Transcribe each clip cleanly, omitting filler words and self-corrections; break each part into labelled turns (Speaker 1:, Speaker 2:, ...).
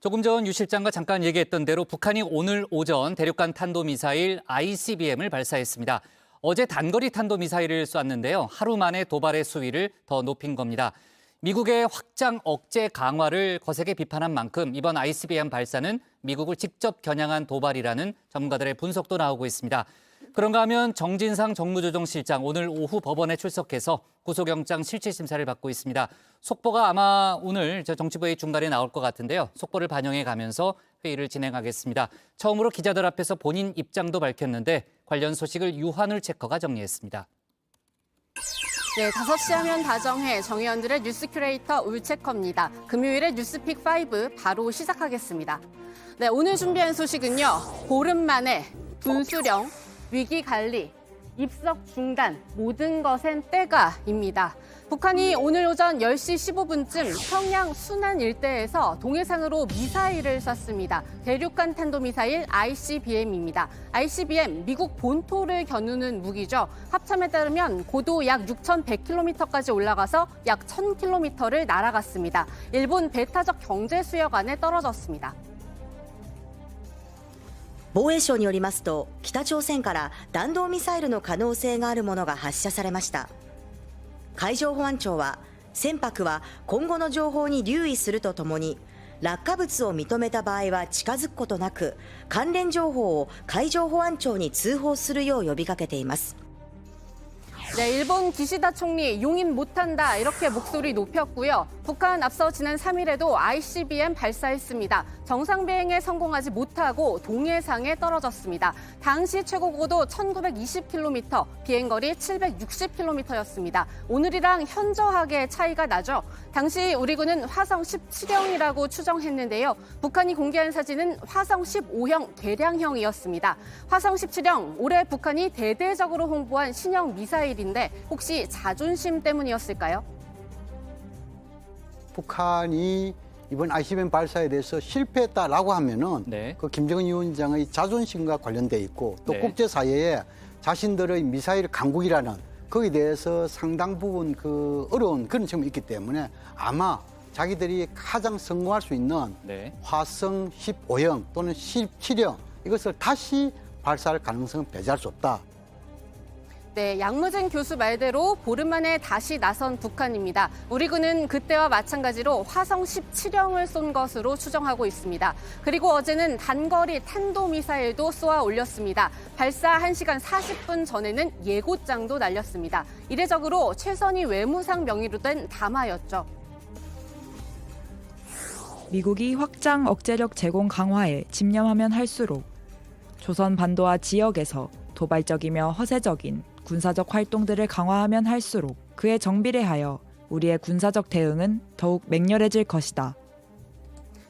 Speaker 1: 조금 전 유 실장과 잠깐 얘기했던 대로 북한이 오늘 오전 대륙간 탄도미사일 ICBM을 발사했습니다. 어제 단거리 탄도미사일을 쐈는데요. 하루 만에 도발의 수위를 더 높인 겁니다. 미국의 확장 억제 강화를 거세게 비판한 만큼 이번 ICBM 발사는 미국을 직접 겨냥한 도발이라는 전문가들의 분석도 나오고 있습니다. 그런가 하면 정진상 정무조정실장 오늘 오후 법원에 출석해서 구속영장 실질심사를 받고 있습니다. 속보가 아마 오늘 정치부회의 중간에 나올 것 같은데요. 속보를 반영해 가면서 회의를 진행하겠습니다. 처음으로 기자들 앞에서 본인 입장도 밝혔는데 관련 소식을 유한울 체커가 정리했습니다.
Speaker 2: 네, 5시 하면 다정해 정의원들의 뉴스 큐레이터 울체커입니다. 금요일의 뉴스픽 5 바로 시작하겠습니다. 네, 오늘 준비한 소식은요. 보름 만에 분수령, 위기 관리, 입석 중단, 모든 것엔 때가입니다. 북한이 오늘 오전 10시 15분쯤 평양 순안 일대에서 동해상으로 미사일을 쐈습니다. 대륙간 탄도미사일 ICBM입니다. ICBM, 미국 본토를 겨누는 무기죠. 합참에 따르면 고도 약 6,100km까지 올라가서 약 1,000km를 날아갔습니다. 일본 배타적 경제 수역 안에 떨어졌습니다.
Speaker 3: 防衛省によりますと、北朝鮮から弾道ミサイルの可能性があるものが発射されました。海上保安庁は、船舶は今後の情報に留意するとともに、落下物を認めた場合は近づくことなく、関連情報を海上保安庁に通報するよう呼びかけています。
Speaker 2: 네, 일본 기시다 총리 용인 못한다 이렇게 목소리 높였고요. 북한 앞서 지난 3일에도 ICBM 발사했습니다. 정상 비행에 성공하지 못하고 동해상에 떨어졌습니다. 당시 최고 고도 1920km, 비행거리 760km였습니다. 오늘이랑 현저하게 차이가 나죠. 당시 우리 군은 화성 17형이라고 추정했는데요. 북한이 공개한 사진은 화성 15형 개량형이었습니다. 화성 17형, 올해 북한이 대대적으로 홍보한 신형 미사일인데 혹시 자존심 때문이었을까요?
Speaker 4: 북한이 이번 ICBM 발사에 대해서 실패했다라고 하면은 그 김정은 위원장의 자존심과 관련돼 있고 또 국제사회에 자신들의 미사일 강국이라는 거기에 대해서 상당 부분 어려운 그런 점이 있기 때문에 아마 자기들이 가장 성공할 수 있는 화성 15형 또는 17형 이것을 다시 발사할 가능성은 배제할 수 없다.
Speaker 2: 네, 양무진 교수 말대로 보름 만에 다시 나선 북한입니다. 우리 군은 그때와 마찬가지로 화성 17형을 쏜 것으로 추정하고 있습니다. 그리고 어제는 단거리 탄도미사일도 쏘아 올렸습니다. 발사 1시간 40분 전에는 예고장도 날렸습니다. 이례적으로 최선희 외무상 명의로 된 담화였죠.
Speaker 5: 미국이 확장 억제력 제공 강화에 집념하면 할수록 조선 반도와 지역에서 도발적이며 허세적인 군사적 활동들을 강화하면 할수록 그에 정비례하여 우리의 군사적 대응은 더욱 맹렬해질 것이다.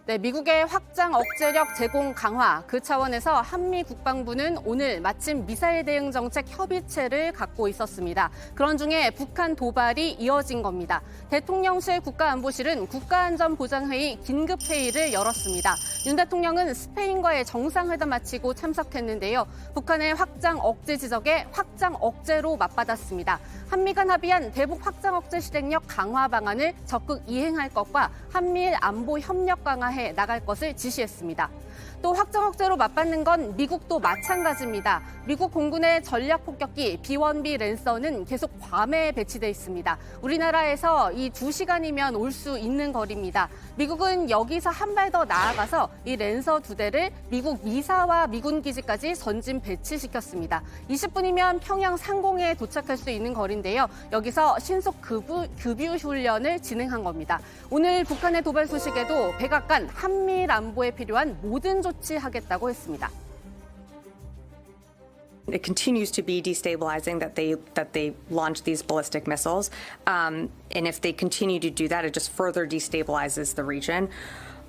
Speaker 2: 네, 미국의 확장 억제력 제공 강화, 그 차원에서 한미 국방부는 오늘 마침 미사일 대응 정책 협의체를 갖고 있었습니다. 그런 중에 북한 도발이 이어진 겁니다. 대통령실 국가안보실은 국가안전보장회의 긴급회의를 열었습니다. 윤 대통령은 스페인과의 정상회담 마치고 참석했는데요. 북한의 확장 억제 지적에 확장 억제로 맞받았습니다. 한미 간 합의한 대북 확장 억제 실행력 강화 방안을 적극 이행할 것과 한미일 안보 협력 강화해 나갈 것을 지시했습니다. 또 확장 억제로 맞받는 건 미국도 마찬가지입니다. 미국 공군의 전략 폭격기 B-1B 랜서는 계속 괌에 배치돼 있습니다. 우리나라에서 이 2시간이면 올 수 있는 거리입니다. 미국은 여기서 한 발 더 나아가서 이 랜서 2대를 미국 미사와 미군 기지까지 전진 배치시켰습니다. 20분이면 평양 상공에 도착할 수 있는 거리인데요. 여기서 신속 급유 훈련을 진행한 겁니다. 오늘 북한의 도발 소식에도 백악관 한미일 안보에 필요한 모든 조치하겠다고 했습니다.
Speaker 6: It continues to be destabilizing that they launch these ballistic missiles, and if they continue to do that, it just further destabilizes the region.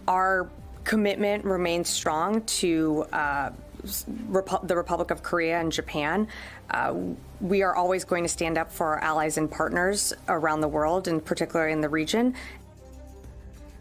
Speaker 6: Our commitment remains strong to the Republic of Korea and Japan. We are always going to stand up for our allies and partners around the world, and particularly in the region.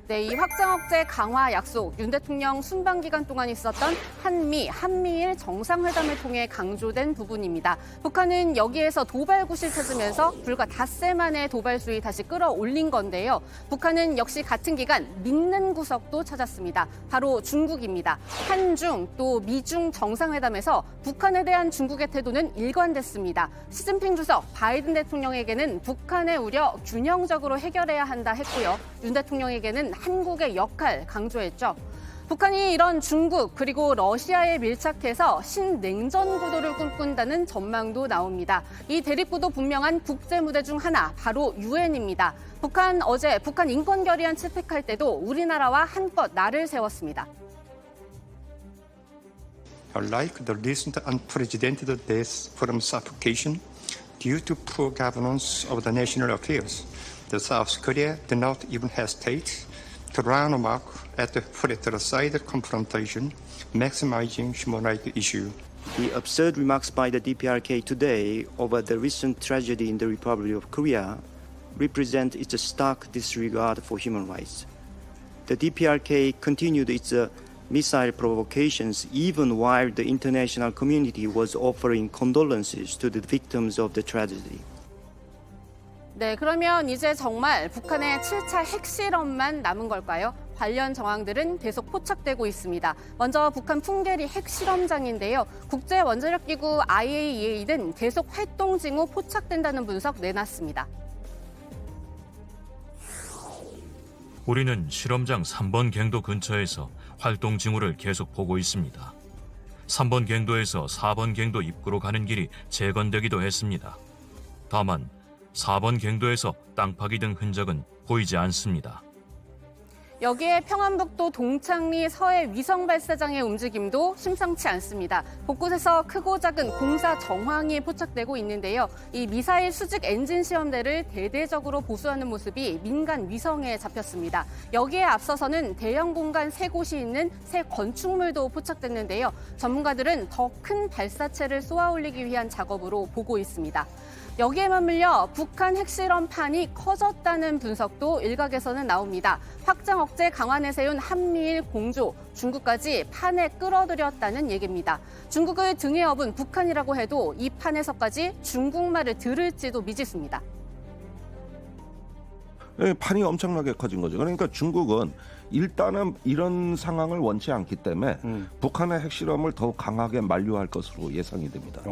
Speaker 2: 네, 이 확장 억제 강화 약속, 윤 대통령 순방 기간 동안 있었던 한미일 정상회담을 통해 강조된 부분입니다. 북한은 여기에서 도발 구실 찾으면서 불과 닷새 만에 도발 수위 다시 끌어올린 건데요. 북한은 역시 같은 기간 믿는 구석도 찾았습니다. 바로 중국입니다. 한중 또 미중 정상회담에서 북한에 대한 중국의 태도는 일관됐습니다. 시진핑 주석, 바이든 대통령에게는 북한의 우려 균형적으로 해결해야 한다 했고요. 윤 대통령에게는 한국의 역할 강조했죠. 북한이 이런 중국 그리고 러시아에 밀착해서 신냉전 구도를 꿈꾼다는 전망도 나옵니다. 이 대립구도 분명한 국제 무대 중 하나 바로 유엔입니다. 어제 북한 인권 결의안 채택할 때도 우리나라와 한껏 날을 세웠습니다.
Speaker 7: Like the recent unprecedented deaths from suffocation due to poor governance of the national affairs, the South Korea did not even hesitate to round mark at the fratricide confrontation, maximizing human rights issue.
Speaker 8: The absurd remarks by the DPRK today over the recent tragedy in the Republic of Korea represent its stark disregard for human rights. The DPRK continued its missile provocations even while the international community was offering condolences to the victims of the tragedy.
Speaker 2: 네, 그러면 이제 정말 북한의 7차 핵실험만 남은 걸까요? 관련 정황들은 계속 포착되고 있습니다. 먼저 북한 풍계리 핵실험장인데요. 국제원자력기구 IAEA는 계속 활동 징후 포착된다는 분석 내놨습니다.
Speaker 9: 우리는 실험장 3번 갱도 근처에서 활동 징후를 계속 보고 있습니다. 3번 갱도에서 4번 갱도 입구로 가는 길이 재건되기도 했습니다. 다만 4번 갱도에서 땅 파기 등 흔적은 보이지 않습니다.
Speaker 2: 여기에 평안북도 동창리 서해 위성 발사장의 움직임도 심상치 않습니다. 곳곳에서 크고 작은 공사 정황이 포착되고 있는데요. 이 미사일 수직 엔진 시험대를 대대적으로 보수하는 모습이 민간 위성에 잡혔습니다. 여기에 앞서서는 대형 공간 3곳이 있는 새 건축물도 포착됐는데요. 전문가들은 더 큰 발사체를 쏘아 올리기 위한 작업으로 보고 있습니다. 여기에 맞물려 북한 핵실험판이 커졌다는 분석도 일각에서는 나옵니다. 확장 억제 강화에 세운 한미일 공조, 중국까지 판에 끌어들였다는 얘기입니다. 중국을 등에 업은 북한이라고 해도 이 판에서까지 중국말을 들을지도 미지수입니다.
Speaker 10: 네, 판이 엄청나게 커진 거죠. 그러니까 중국은 일단은 이런 상황을 원치 않기 때문에 북한의 핵실험을 더욱 강하게 만류할 것으로 예상이 됩니다.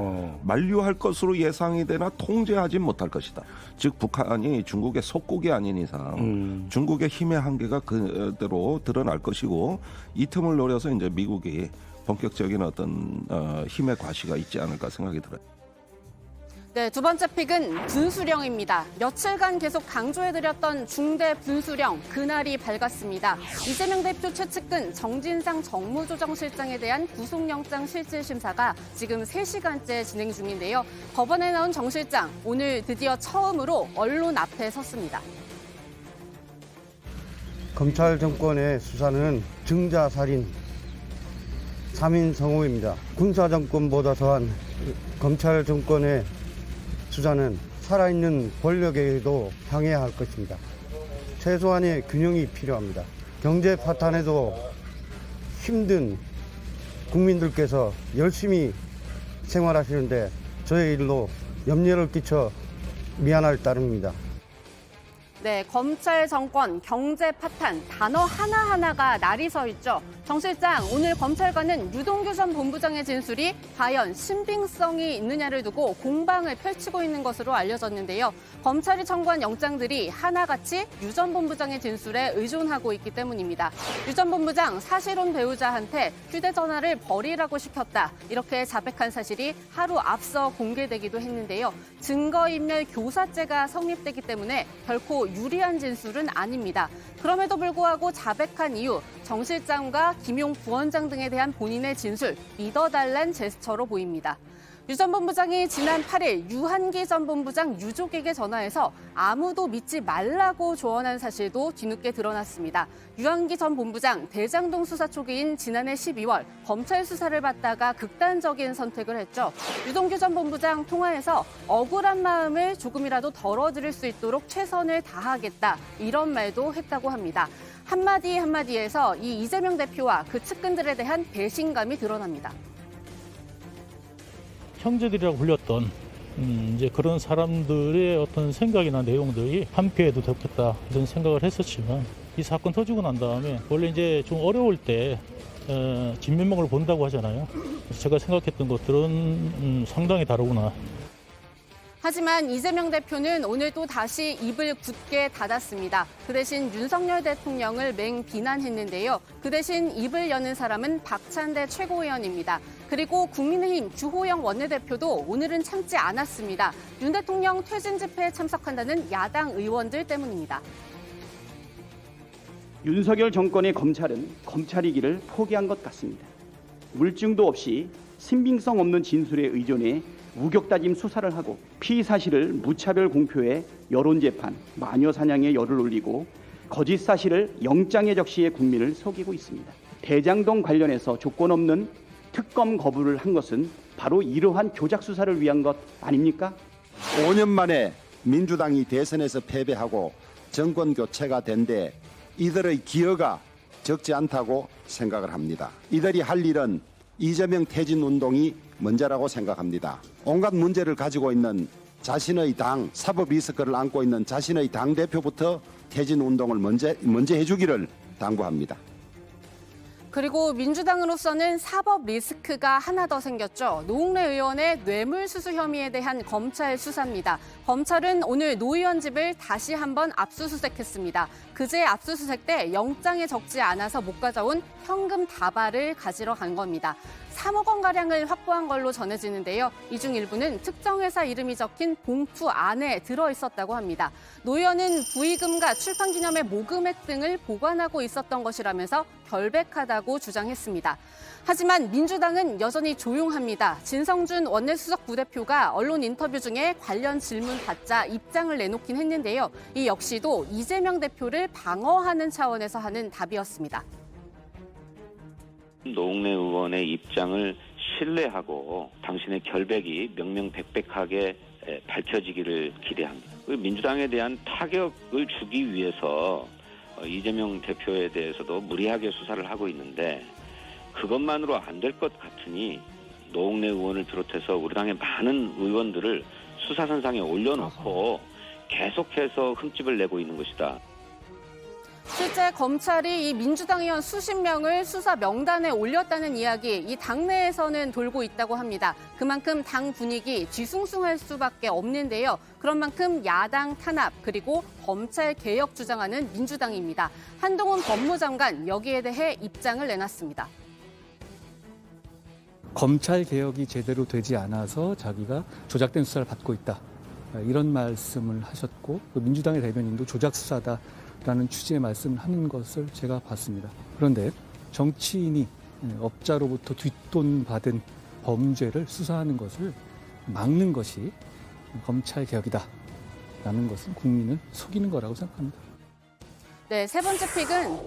Speaker 10: 만류할 것으로 예상이 되나 통제하지 못할 것이다. 즉 북한이 중국의 속국이 아닌 이상 중국의 힘의 한계가 그대로 드러날 것이고 이 틈을 노려서 이제 미국이 본격적인 어떤 힘의 과시가 있지 않을까 생각이 들어요.
Speaker 2: 네, 두 번째 픽은 분수령입니다. 며칠간 계속 강조해드렸던 중대 분수령, 그날이 밝았습니다. 이재명 대표 최측근 정진상 정무조정실장에 대한 구속영장 실질심사가 지금 3시간째 진행 중인데요. 법원에 나온 정 실장, 오늘 드디어 처음으로 언론 앞에 섰습니다.
Speaker 11: 검찰 정권의 수사는 증자살인, 3인 성호입니다. 군사정권보다 더한 검찰 정권의 수사는 살아있는 권력에도 향해야 할 것입니다. 최소한의 균형이 필요합니다. 경제 파탄에도 힘든 국민들께서 열심히 생활하시는데 저의 일로 염려를 끼쳐 미안할 따름입니다.
Speaker 2: 네, 검찰 정권, 경제 파탄, 단어 하나하나가 날이 서 있죠. 정 실장, 오늘 검찰관은 유동규 전 본부장의 진술이 과연 신빙성이 있느냐를 두고 공방을 펼치고 있는 것으로 알려졌는데요. 검찰이 청구한 영장들이 하나같이 유 전 본부장의 진술에 의존하고 있기 때문입니다. 유 전 본부장 사실혼 배우자한테 휴대전화를 버리라고 시켰다. 이렇게 자백한 사실이 하루 앞서 공개되기도 했는데요. 증거인멸 교사죄가 성립되기 때문에 결코 유리한 진술은 아닙니다. 그럼에도 불구하고 자백한 이유, 정 실장과 김용 부원장 등에 대한 본인의 진술, 믿어달란 제스처로 보입니다. 유 전 본부장이 지난 8일 유한기 전 본부장 유족에게 전화해서 아무도 믿지 말라고 조언한 사실도 뒤늦게 드러났습니다. 유한기 전 본부장 대장동 수사 초기인 지난해 12월 검찰 수사를 받다가 극단적인 선택을 했죠. 유동규 전 본부장 통화에서 억울한 마음을 조금이라도 덜어드릴 수 있도록 최선을 다하겠다 이런 말도 했다고 합니다. 한마디 한마디에서 이 이재명 대표와 그 측근들에 대한 배신감이 드러납니다.
Speaker 12: 형제들이라고 불렸던 이제 그런 사람들의 어떤 생각이나 내용들이 함께해도 좋겠다 이런 생각을 했었지만 이 사건 터지고 난 다음에 원래 이제 좀 어려울 때 진면목을 본다고 하잖아요. 제가 생각했던 것들은 상당히 다르구나.
Speaker 2: 하지만 이재명 대표는 오늘 또 다시 입을 굳게 닫았습니다. 그 대신 윤석열 대통령을 맹비난했는데요. 그 대신 입을 여는 사람은 박찬대 최고위원입니다. 그리고 국민의힘 주호영 원내대표도 오늘은 참지 않았습니다. 윤 대통령 퇴진 집회에 참석한다는 야당 의원들 때문입니다.
Speaker 13: 윤석열 정권의 검찰은 검찰이기를 포기한 것 같습니다. 물증도 없이 신빙성 없는 진술에 의존해 우격다짐 수사를 하고 피의 사실을 무차별 공표해 여론재판, 마녀사냥에 열을 올리고 거짓 사실을 영장에 적시해 국민을 속이고 있습니다. 대장동 관련해서 조건 없는 특검 거부를 한 것은 바로 이러한 조작 수사를 위한 것 아닙니까?
Speaker 14: 5년 만에 민주당이 대선에서 패배하고 정권 교체가 된데 이들의 기여가 적지 않다고 생각을 합니다. 이들이 할 일은 이재명 퇴진 운동이 먼저라고 생각합니다. 온갖 문제를 가지고 있는 자신의 당, 사법 리스크를 안고 있는 자신의 당대표부터 퇴진 운동을 먼저 해주기를 당부합니다.
Speaker 2: 그리고 민주당으로서는 사법 리스크가 하나 더 생겼죠. 노웅래 의원의 뇌물수수 혐의에 대한 검찰 수사입니다. 검찰은 오늘 노 의원 집을 다시 한번 압수수색했습니다. 그제 압수수색 때 영장에 적지 않아서 못 가져온 현금 다발을 가지러 간 겁니다. 3억 원가량을 확보한 걸로 전해지는데요. 이 중 일부는 특정 회사 이름이 적힌 봉투 안에 들어있었다고 합니다. 노 의원은 부의금과 출판기념회 모금액 등을 보관하고 있었던 것이라면서 결백하다고 주장했습니다. 하지만 민주당은 여전히 조용합니다. 진성준 원내수석 부대표가 언론 인터뷰 중에 관련 질문 받자 입장을 내놓긴 했는데요. 이 역시도 이재명 대표를 방어하는 차원에서 하는 답이었습니다.
Speaker 15: 노웅래 의원의 입장을 신뢰하고 당신의 결백이 명명백백하게 밝혀지기를 기대합니다. 민주당에 대한 타격을 주기 위해서 이재명 대표에 대해서도 무리하게 수사를 하고 있는데 그것만으로 안 될 것 같으니 노웅래 의원을 비롯해서 우리 당의 많은 의원들을 수사선상에 올려놓고 계속해서 흠집을 내고 있는 것이다.
Speaker 2: 실제 검찰이 이 민주당 의원 수십 명을 수사 명단에 올렸다는 이야기 이 당내에서는 돌고 있다고 합니다. 그만큼 당 분위기 뒤숭숭할 수밖에 없는데요. 그런 만큼 야당 탄압 그리고 검찰 개혁 주장하는 민주당입니다. 한동훈 법무장관 여기에 대해 입장을 내놨습니다.
Speaker 16: 검찰 개혁이 제대로 되지 않아서 자기가 조작된 수사를 받고 있다. 이런 말씀을 하셨고 민주당의 대변인도 조작 수사다. 라는 취지의 말씀을 하는 것을 제가 봤습니다. 그런데 정치인이 업자로부터 뒷돈 받은 범죄를 수사하는 것을 막는 것이 검찰 개혁이다. 라는 것은 국민을 속이는 거라고 생각합니다.
Speaker 2: 네, 세 번째 픽은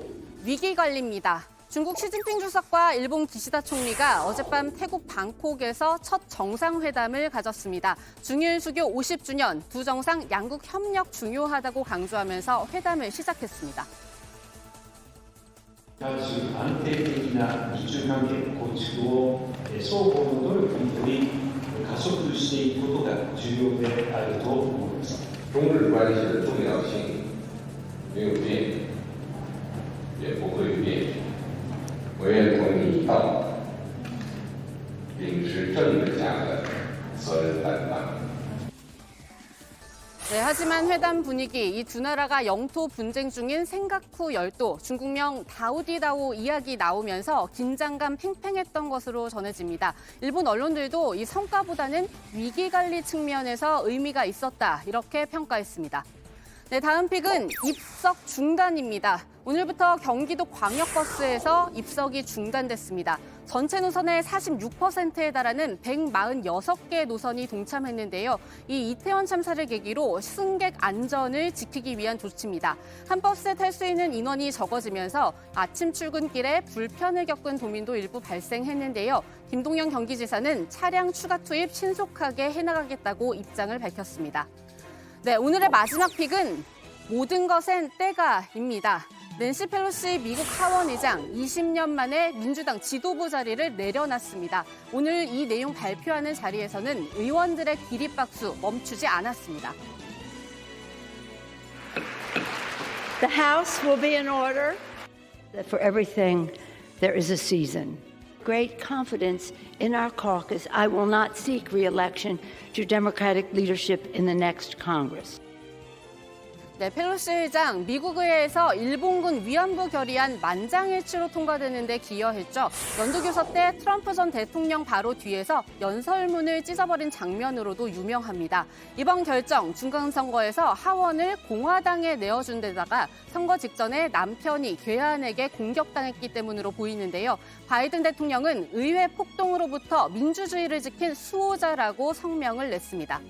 Speaker 2: 위기 관리입니다. 중국 시진핑 주석과 일본 기시다 총리가 어젯밤 태국 방콕에서 첫 정상회담을 가졌습니다. 중일 수교 50주년, 두 정상 양국 협력 중요하다고 강조하면서 회담을 시작했습니다.
Speaker 17: 安定的な日中関係の構築を双方の努力により加速していくことが重要であると思います。中日关系的重要性没有变，也不会变。我愿同你一道，秉持政治家的责任担当。
Speaker 2: 네, 하지만 회담 분위기, 이 두 나라가 영토 분쟁 중인 생각후 열도, 중국명 다우디다오 이야기 나오면서 긴장감 팽팽했던 것으로 전해집니다. 일본 언론들도 이 성과보다는 위기관리 측면에서 의미가 있었다, 이렇게 평가했습니다. 네, 다음 픽은 입석 중단입니다. 오늘부터 경기도 광역버스에서 입석이 중단됐습니다. 전체 노선의 46%에 달하는 146개 노선이 동참했는데요. 이 이태원 참사를 계기로 승객 안전을 지키기 위한 조치입니다. 한 버스에 탈 수 있는 인원이 적어지면서 아침 출근길에 불편을 겪은 도민도 일부 발생했는데요. 김동연 경기지사는 차량 추가 투입 신속하게 해나가겠다고 입장을 밝혔습니다. 네, 오늘의 마지막 픽은 모든 것엔 때가입니다. 낸시 펠로시 미국 하원의장 20년 만에 민주당 지도부 자리를 내려놨습니다. 오늘 이 내용 발표하는 자리에서는 의원들의 기립박수 멈추지 않았습니다.
Speaker 18: The House will be in order. For everything, there is a season. Great confidence in our caucus. I will not seek re-election to Democratic leadership in the next Congress.
Speaker 2: 네, 펠로시 의장 미국 의회에서 일본군 위안부 결의안 만장일치로 통과되는 데 기여했죠. 연두교섭 때 트럼프 전 대통령 바로 뒤에서 연설문을 찢어버린 장면으로도 유명합니다. 이번 결정 중간선거에서 하원을 공화당에 내어준 데다가 선거 직전에 남편이 괴한에게 공격당했기 때문으로 보이는데요. 바이든 대통령은 의회 폭동으로부터 민주주의를 지킨 수호자라고 성명을 냈습니다.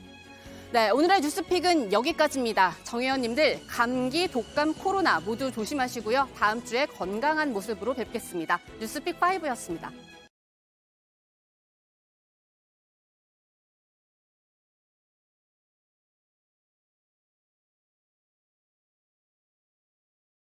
Speaker 2: 네, 오늘의 뉴스픽은 여기까지입니다. 정혜원님들 감기, 독감, 코로나 모두 조심하시고요. 다음 주에 건강한 모습으로 뵙겠습니다. 뉴스픽 5였습니다.